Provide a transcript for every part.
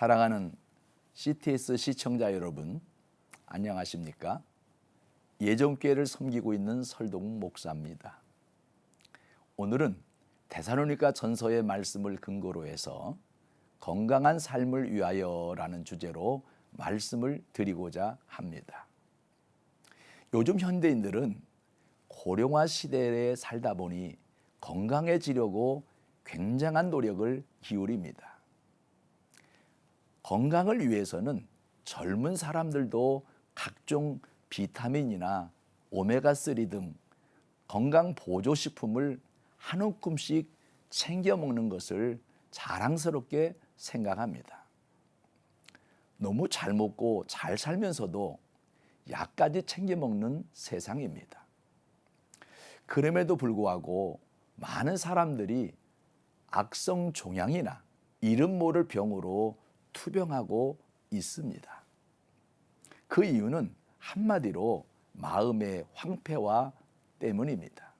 사랑하는 CTS 시청자 여러분, 안녕하십니까? 예정교회를 섬기고 있는 설동욱 목사입니다. 오늘은 데살로니가 전서의 말씀을 근거로 해서 건강한 삶을 위하여라는 주제로 말씀을 드리고자 합니다. 요즘 현대인들은 고령화 시대에 살다 보니 건강해지려고 굉장한 노력을 기울입니다. 건강을 위해서는 젊은 사람들도 각종 비타민이나 오메가3 등 건강 보조식품을 한 움큼씩 챙겨 먹는 것을 자랑스럽게 생각합니다. 너무 잘 먹고 잘 살면서도 약까지 챙겨 먹는 세상입니다. 그럼에도 불구하고 많은 사람들이 악성 종양이나 이름 모를 병으로 투병하고 있습니다. 그 이유는 한마디로 마음의 황폐화 때문입니다.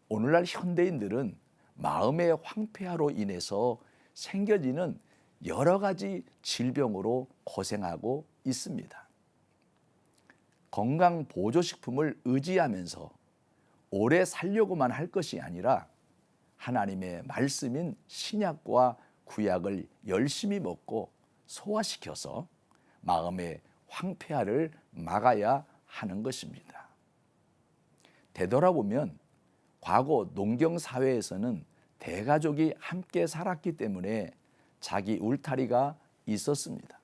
오늘날 현대인들은 마음의 황폐화로 인해서 생겨지는 여러 가지 질병으로 고생하고 있습니다. 건강 보조식품을 의지하면서 오래 살려고만 할 것이 아니라 하나님의 말씀인 신약과 구약을 열심히 먹고 소화시켜서 마음의 황폐화를 막아야 하는 것입니다. 되돌아보면 과거 농경 사회에서는 대가족이 함께 살았기 때문에 자기 울타리가 있었습니다.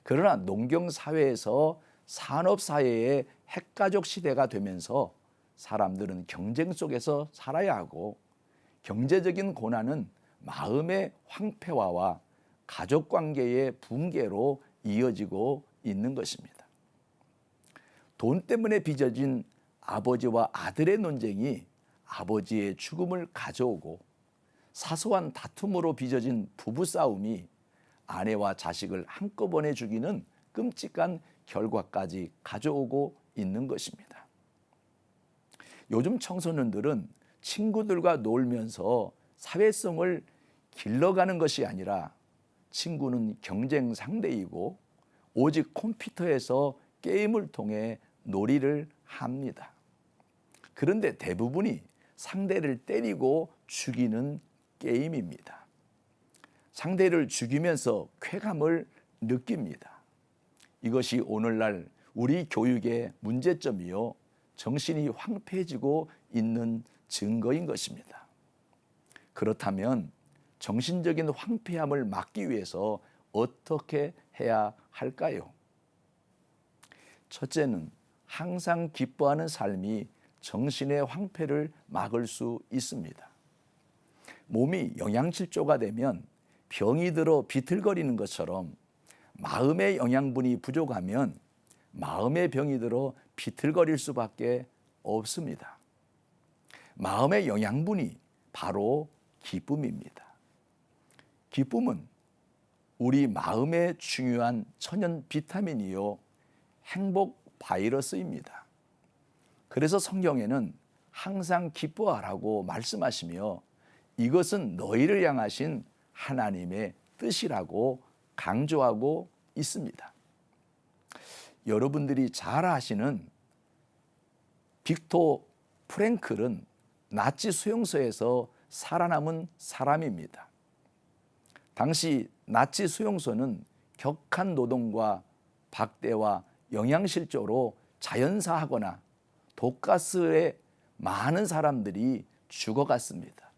그러나 농경 사회에서 산업 사회의 핵가족 시대가 되면서 사람들은 경쟁 속에서 살아야 하고 경제적인 고난은 마음의 황폐화와 가족관계의 붕괴로 이어지고 있는 것입니다. 돈 때문에 빚어진 아버지와 아들의 논쟁이 아버지의 죽음을 가져오고 사소한 다툼으로 빚어진 부부싸움이 아내와 자식을 한꺼번에 죽이는 끔찍한 결과까지 가져오고 있는 것입니다. 요즘 청소년들은 친구들과 놀면서 사회성을 길러가는 것이 아니라 친구는 경쟁 상대이고 오직 컴퓨터에서 게임을 통해 놀이를 합니다. 그런데 대부분이 상대를 때리고 죽이는 게임입니다. 상대를 죽이면서 쾌감을 느낍니다. 이것이 오늘날 우리 교육의 문제점이요, 정신이 황폐해지고 있는 증거인 것입니다. 그렇다면 정신적인 황폐함을 막기 위해서 어떻게 해야 할까요? 첫째는 항상 기뻐하는 삶이 정신의 황폐를 막을 수 있습니다. 몸이 영양실조가 되면 병이 들어 비틀거리는 것처럼 마음의 영양분이 부족하면 마음의 병이 들어 비틀거릴 수밖에 없습니다. 마음의 영양분이 바로 기쁨입니다. 기쁨은 우리 마음에 중요한 천연 비타민이요, 행복 바이러스입니다. 그래서 성경에는 항상 기뻐하라고 말씀하시며 이것은 너희를 향하신 하나님의 뜻이라고 강조하고 있습니다. 여러분들이 잘 아시는 빅토 프랭클은 나치 수용소에서 살아남은 사람입니다. 당시 나치 수용소는 격한 노동과 박대와 영양실조로 자연사하거나 독가스에 많은 사람들이 죽어갔습니다.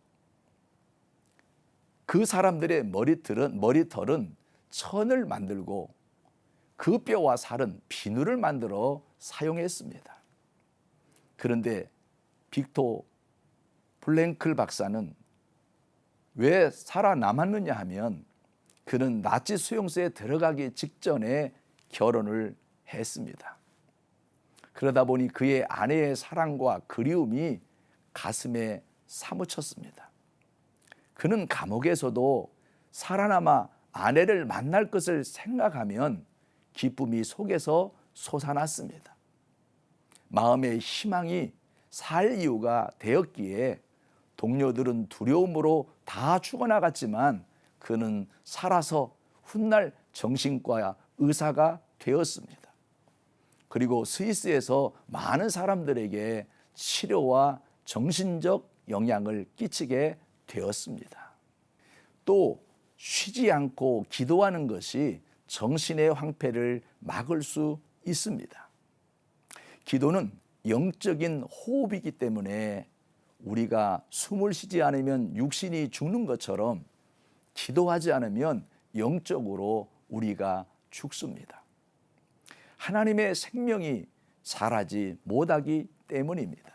그 사람들의 머리털은 천을 만들고 그 뼈와 살은 비누를 만들어 사용했습니다. 그런데 빅토 프랭클 박사는 왜 살아남았느냐 하면 그는 나치 수용소에 들어가기 직전에 결혼을 했습니다. 그러다 보니 그의 아내의 사랑과 그리움이 가슴에 사무쳤습니다. 그는 감옥에서도 살아남아 아내를 만날 것을 생각하면 기쁨이 속에서 솟아났습니다. 마음의 희망이 살 이유가 되었기에 동료들은 두려움으로 다 죽어나갔지만 그는 살아서 훗날 정신과 의사가 되었습니다. 그리고 스위스에서 많은 사람들에게 치료와 정신적 영향을 끼치게 되었습니다. 또 쉬지 않고 기도하는 것이 정신의 황폐를 막을 수 있습니다. 기도는 영적인 호흡이기 때문에 우리가 숨을 쉬지 않으면 육신이 죽는 것처럼 기도하지 않으면 영적으로 우리가 죽습니다. 하나님의 생명이 자라지 못하기 때문입니다.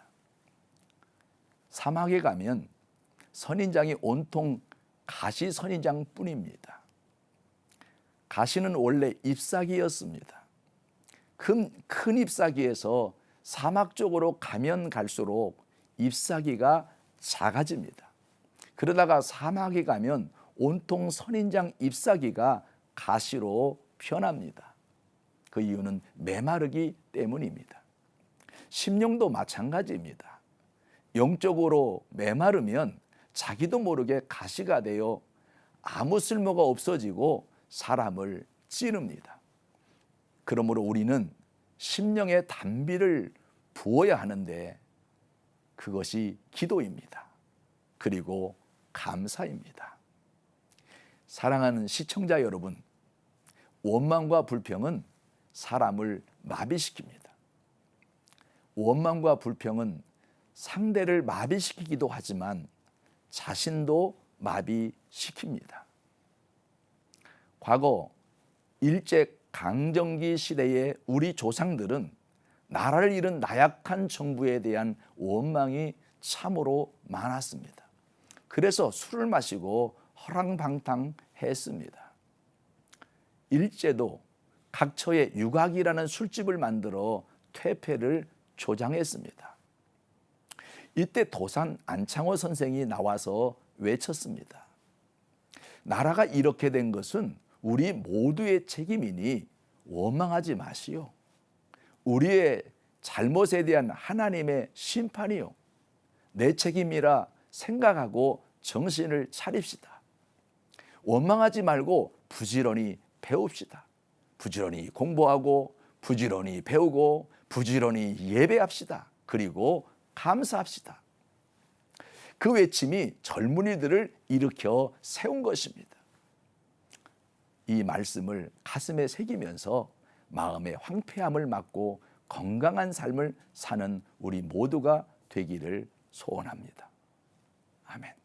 사막에 가면 선인장이 온통 가시 선인장뿐입니다. 가시는 원래 잎사귀였습니다. 큰 잎사귀에서 사막 쪽으로 가면 갈수록 잎사귀가 작아집니다. 그러다가 사막에 가면 온통 선인장 잎사귀가 가시로 변합니다. 그 이유는 메마르기 때문입니다. 심령도 마찬가지입니다. 영적으로 메마르면 자기도 모르게 가시가 되어 아무 쓸모가 없어지고 사람을 찌릅니다. 그러므로 우리는 심령의 단비를 부어야 하는데 그것이 기도입니다. 그리고 감사입니다. 사랑하는 시청자 여러분, 원망과 불평은 사람을 마비시킵니다. 원망과 불평은 상대를 마비시키기도 하지만 자신도 마비시킵니다. 과거 일제 강점기 시대의 우리 조상들은 나라를 잃은 나약한 정부에 대한 원망이 참으로 많았습니다. 그래서 술을 마시고 허랑방탕했습니다. 일제도 각처에 유곽이라는 술집을 만들어 퇴폐를 조장했습니다. 이때 도산 안창호 선생이 나와서 외쳤습니다. 나라가 이렇게 된 것은 우리 모두의 책임이니 원망하지 마시오. 우리의 잘못에 대한 하나님의 심판이요, 내 책임이라 생각하고 정신을 차립시다. 원망하지 말고 부지런히 배웁시다. 부지런히 공부하고 부지런히 배우고 부지런히 예배합시다. 그리고 감사합시다. 그 외침이 젊은이들을 일으켜 세운 것입니다. 이 말씀을 가슴에 새기면서 마음의 황폐함을 막고 건강한 삶을 사는 우리 모두가 되기를 소원합니다. 아멘.